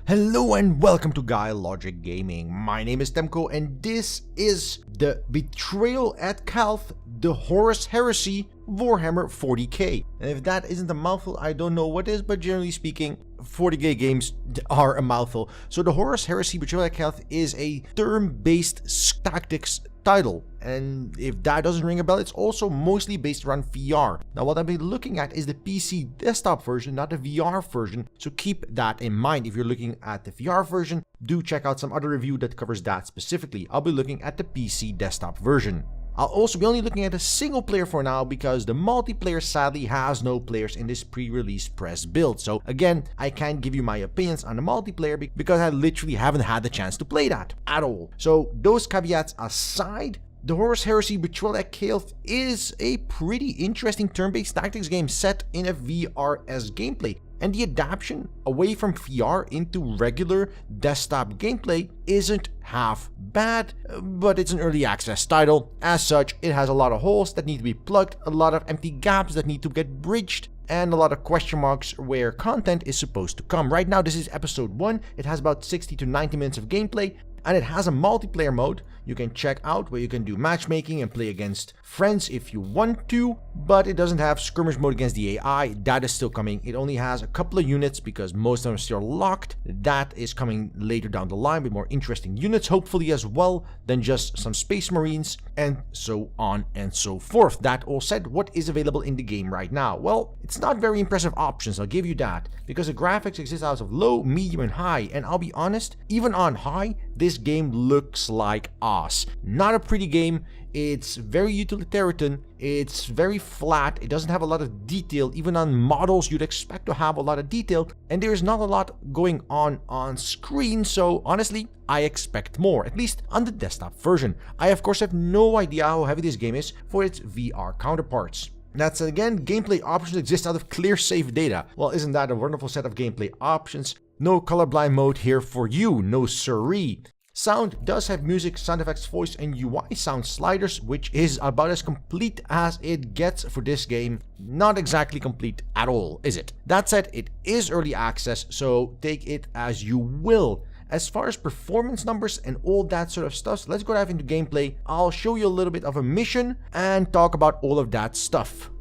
Hello and welcome to GuyLogicGaming. My name is Temko and this is the Betrayal at Calth, the Horus Heresy Warhammer 40k. And if that isn't a mouthful, I don't know what is, but generally speaking, 40k games are a mouthful. So the Horus Heresy Betrayal at Calth is a turn-based tactics title, and if that doesn't ring a bell, it's also mostly based around VR. Now what I'll be looking at is the PC desktop version, not the VR version, so keep that in mind. If you're looking at the VR version, do check out some other review that covers that specifically. I'll be looking at the PC desktop version. I'll also be only looking at a single player for now because the multiplayer sadly has no players in this pre-release press build. So again, I can't give you my opinions on the multiplayer because I literally haven't had the chance to play that at all. So those caveats aside, the Horus Heresy Betrayal at Calth is a pretty interesting turn-based tactics game set in a VRS gameplay. And the adaptation away from VR into regular desktop gameplay isn't half bad, but it's an early access title. As such, it has a lot of holes that need to be plugged, a lot of empty gaps that need to get bridged, and a lot of question marks where content is supposed to come. Right now, this is episode 1. It has about 60 to 90 minutes of gameplay, and it has a multiplayer mode you can check out where you can do matchmaking and play against friends if you want to, but it doesn't have skirmish mode against the AI. That is still coming. It only has a couple of units because most of them are still locked. That is coming later down the line with more interesting units, hopefully as well than just some space marines, and so on and so forth. That all said, what is available in the game right now? Well, it's not very impressive options, I'll give you that, because the graphics exist out of low, medium, and high, and I'll be honest, even on high, this game looks like ass. Not a pretty game. It's very utilitarian, it's very flat, it doesn't have a lot of detail. Even on models you'd expect to have a lot of detail, and there's not a lot going on screen, so honestly I expect more, at least on the desktop version. I of course have no idea how heavy this game is for its VR counterparts. That's again, gameplay options exist out of clear save data. Well, isn't that a wonderful set of gameplay options? No colorblind mode here for you, no siree. Sound does have music, sound effects, voice, and UI sound sliders, which is about as complete as it gets for this game. Not exactly complete at all, is it? That said, it is early access, so take it as you will. As far as performance numbers and all that sort of stuff, so let's go dive into gameplay. I'll show you a little bit of a mission and talk about all of that stuff.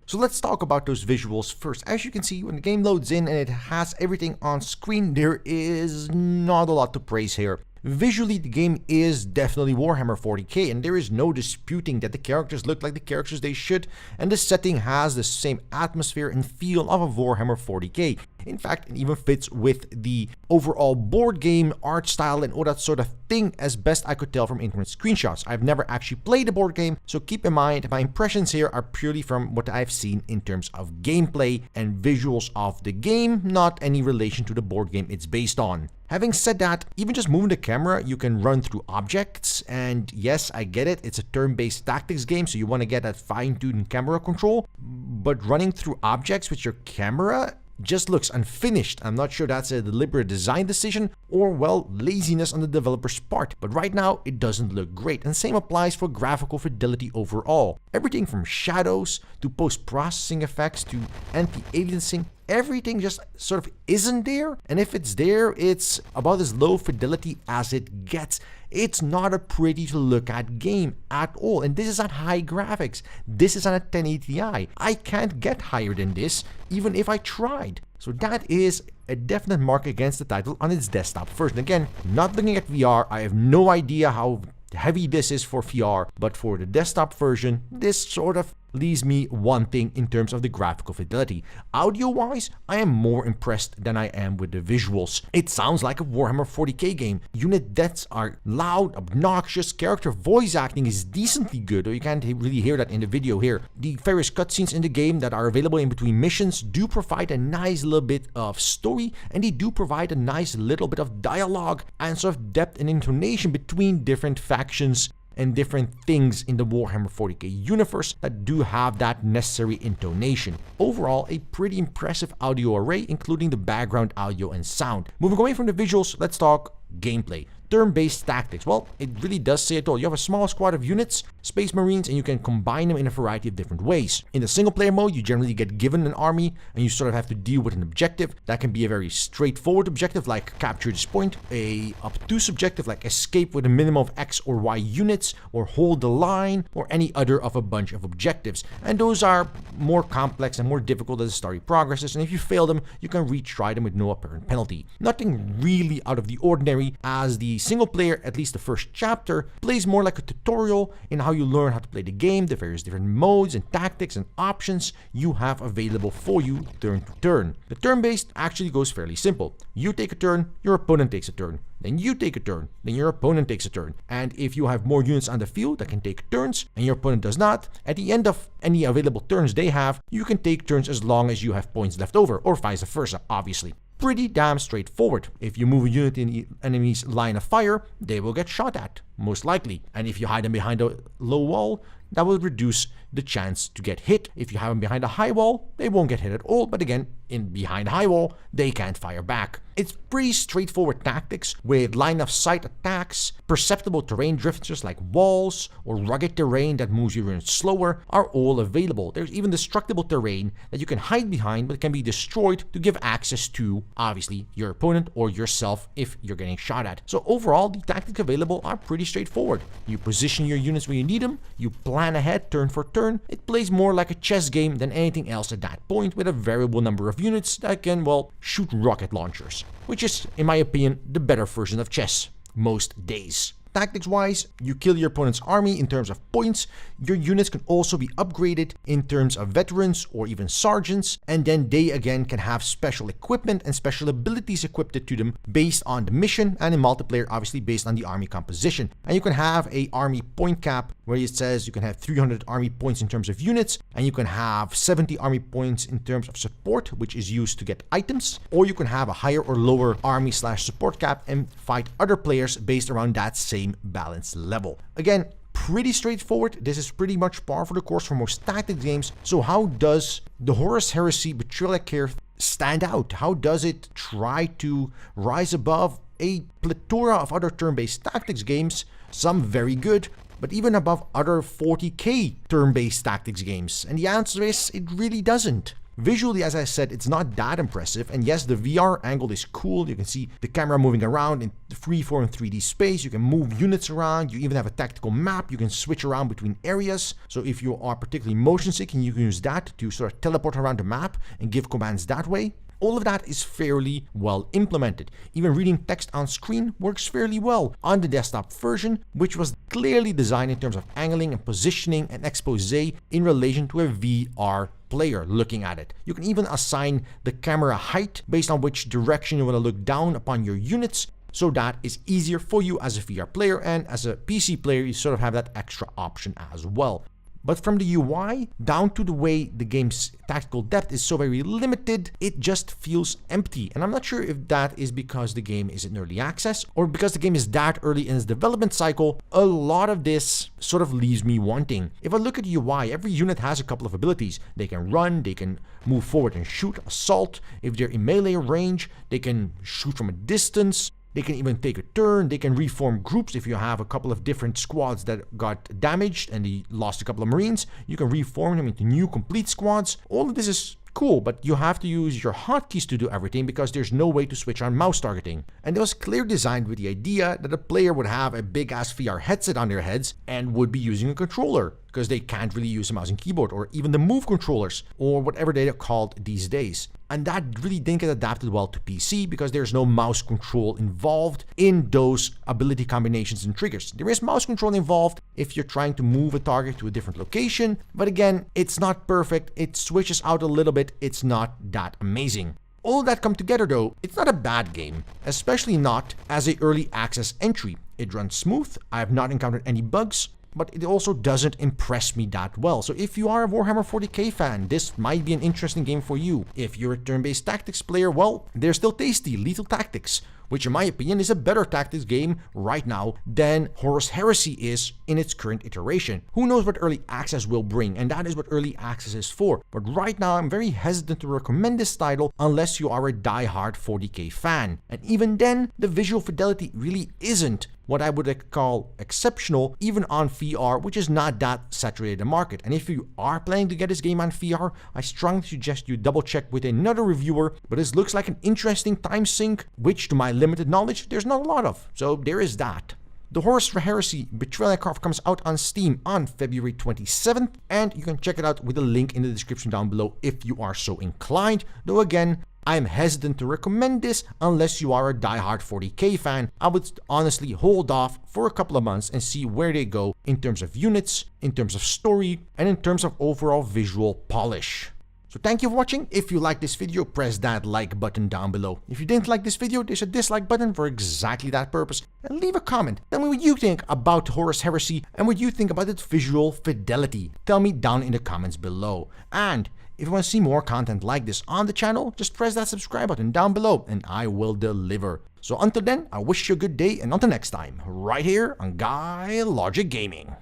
So let's talk about those visuals first. As you can see, when the game loads in and it has everything on screen, there is not a lot to praise here. Visually, the game is definitely Warhammer 40k, and there is no disputing that the characters look like the characters they should, and the setting has the same atmosphere and feel of a Warhammer 40k. In fact, it even fits with the overall board game art style and all that sort of thing, as best I could tell from internet screenshots. I've never actually played the board game, so keep in mind my impressions here are purely from what I've seen in terms of gameplay and visuals of the game, not any relation to the board game it's based on. Having said that, even just moving the camera, you can run through objects, and yes, I get it, it's a turn-based tactics game, so you want to get that fine-tuned camera control, but running through objects with your camera just looks unfinished. I'm not sure that's a deliberate design decision or, well, laziness on the developer's part, but right now it doesn't look great, and same applies for graphical fidelity overall. Everything from shadows to post-processing effects to anti-aliasing, everything just sort of isn't there, and if it's there, it's about as low fidelity as it gets. It's not a pretty to look at game at all, and this is at high graphics. This is on a 1080 Ti. I can't get higher than this, even if I tried. So that is a definite mark against the title on its desktop version. Again, not looking at VR, I have no idea how heavy this is for VR, but for the desktop version, this sort of leaves me wanting in terms of the graphical fidelity. Audio-wise, I am more impressed than I am with the visuals. It sounds like a Warhammer 40k game. Unit deaths are loud, obnoxious, character voice acting is decently good, though you can't really hear that in the video here. The various cutscenes in the game that are available in between missions do provide a nice little bit of story, and they do provide a nice little bit of dialogue and sort of depth and intonation between different factions and different things in the Warhammer 40k universe that do have that necessary intonation. Overall, a pretty impressive audio array, including the background audio and sound. Moving away from the visuals, let's talk gameplay. turn-based tactics. Well, it really does say it all. You have a small squad of units, Space Marines, and you can combine them in a variety of different ways. In the single-player mode, you generally get given an army, and you sort of have to deal with an objective. That can be a very straightforward objective, like capture this point, a obtuse objective, like escape with a minimum of X or Y units, or hold the line, or any other of a bunch of objectives. And those are more complex and more difficult as the story progresses, and if you fail them, you can retry them with no apparent penalty. Nothing really out of the ordinary, as the single player, at least the first chapter, plays more like a tutorial in how you learn how to play the game, the various different modes and tactics and options you have available for you turn to turn. The turn-based actually goes fairly simple. You take a turn, your opponent takes a turn. Then you take a turn, then your opponent takes a turn. And if you have more units on the field that can take turns, and your opponent does not, at the end of any available turns they have, you can take turns as long as you have points left over, or vice versa, obviously. Pretty damn straightforward. If you move a unit in the enemy's line of fire, they will get shot at, most likely. And if you hide them behind a low wall, that will reduce the chance to get hit. If you have them behind a high wall, they won't get hit at all, but again, behind a high wall, they can't fire back. It's pretty straightforward tactics with line of sight attacks, perceptible terrain drifters like walls, or rugged terrain that moves your units slower are all available. There's even destructible terrain that you can hide behind but can be destroyed to give access to, obviously, your opponent or yourself if you're getting shot at. So overall, the tactics available are pretty straightforward. You position your units where you need them, you plan ahead turn for turn. It plays more like a chess game than anything else at that point, with a variable number of units that can, well, shoot rocket launchers, which is, in my opinion, the better version of chess most days. Tactics-wise, you kill your opponent's army in terms of points. Your units can also be upgraded in terms of veterans or even sergeants, and then they again can have special equipment and special abilities equipped to them based on the mission, and in multiplayer, obviously based on the army composition. And you can have a army point cap where it says you can have 300 army points in terms of units, and you can have 70 army points in terms of support, which is used to get items, or you can have a higher or lower army/support cap and fight other players based around that same balance level. Again, pretty straightforward. This is pretty much par for the course for most tactics games. So how does the Horus Heresy Betrayal at Calth stand out? How does it try to rise above a plethora of other turn-based tactics games, some very good, but even above other 40k turn-based tactics games? And the answer is, it really doesn't. Visually, as I said, it's not that impressive, and yes, the VR angle is cool. You can see the camera moving around in freeform 3D space. You can move units around. You even have a tactical map. You can switch around between areas. So if you are particularly motion sick, you can use that to sort of teleport around the map and give commands that way. All of that is fairly well implemented. Even reading text on screen works fairly well on the desktop version, which was clearly designed in terms of angling and positioning and expose in relation to a VR player looking at it. You can even assign the camera height based on which direction you want to look down upon your units, so that is easier for you as a VR player, and as a PC player you sort of have that extra option as well. But from the UI down to the way the game's tactical depth is so very limited, it just feels empty. And I'm not sure if that is because the game is in early access or because the game is that early in its development cycle. A lot of this sort of leaves me wanting. If I look at the UI, every unit has a couple of abilities. They can run, they can move forward and shoot, assault. If they're in melee range, they can shoot from a distance. They can even take a turn. They can reform groups. If you have a couple of different squads that got damaged and they lost a couple of Marines, you can reform them into new complete squads. All of this is cool, but you have to use your hotkeys to do everything because there's no way to switch on mouse targeting. And it was clearly designed with the idea that the player would have a big ass VR headset on their heads and would be using a controller, because they can't really use a mouse and keyboard or even the Move controllers or whatever they are called these days. And that really didn't get adapted well to PC because there's no mouse control involved in those ability combinations and triggers. There is mouse control involved if you're trying to move a target to a different location, but again, it's not perfect. It switches out a little bit. It's not that amazing. All that come together though, it's not a bad game, especially not as an early access entry. It runs smooth. I have not encountered any bugs. but it also doesn't impress me that well. So if you are a Warhammer 40k fan, this might be an interesting game for you. If you're a turn-based tactics player, well, they're still tasty. Lethal Tactics, which in my opinion is a better tactics game right now than Horus Heresy is in its current iteration. Who knows what early access will bring, and that is what early access is for. But right now I'm very hesitant to recommend this title unless you are a die-hard 40k fan. And even then, the visual fidelity really isn't what I would call exceptional, even on VR, which is not that saturated a market. And if you are planning to get this game on VR, I strongly suggest you double check with another reviewer, but this looks like an interesting time sink, which to my limited knowledge, there's not a lot of. So there is that. The Horus Heresy Betrayal comes out on Steam on February 27th, and you can check it out with a link in the description down below if you are so inclined. Though again, I'm hesitant to recommend this unless you are a diehard 40k fan. I would honestly hold off for a couple of months and see where they go in terms of units, in terms of story, and in terms of overall visual polish. So thank you for watching. If you like this video, press that like button down below. If you didn't like this video, there's a dislike button for exactly that purpose. And leave a comment. Tell me what you think about Horus Heresy and what you think about its visual fidelity. Tell me down in the comments below. And if you want to see more content like this on the channel, just press that subscribe button down below and I will deliver. So until then, I wish you a good day, and until next time, right here on GuyLogicGaming.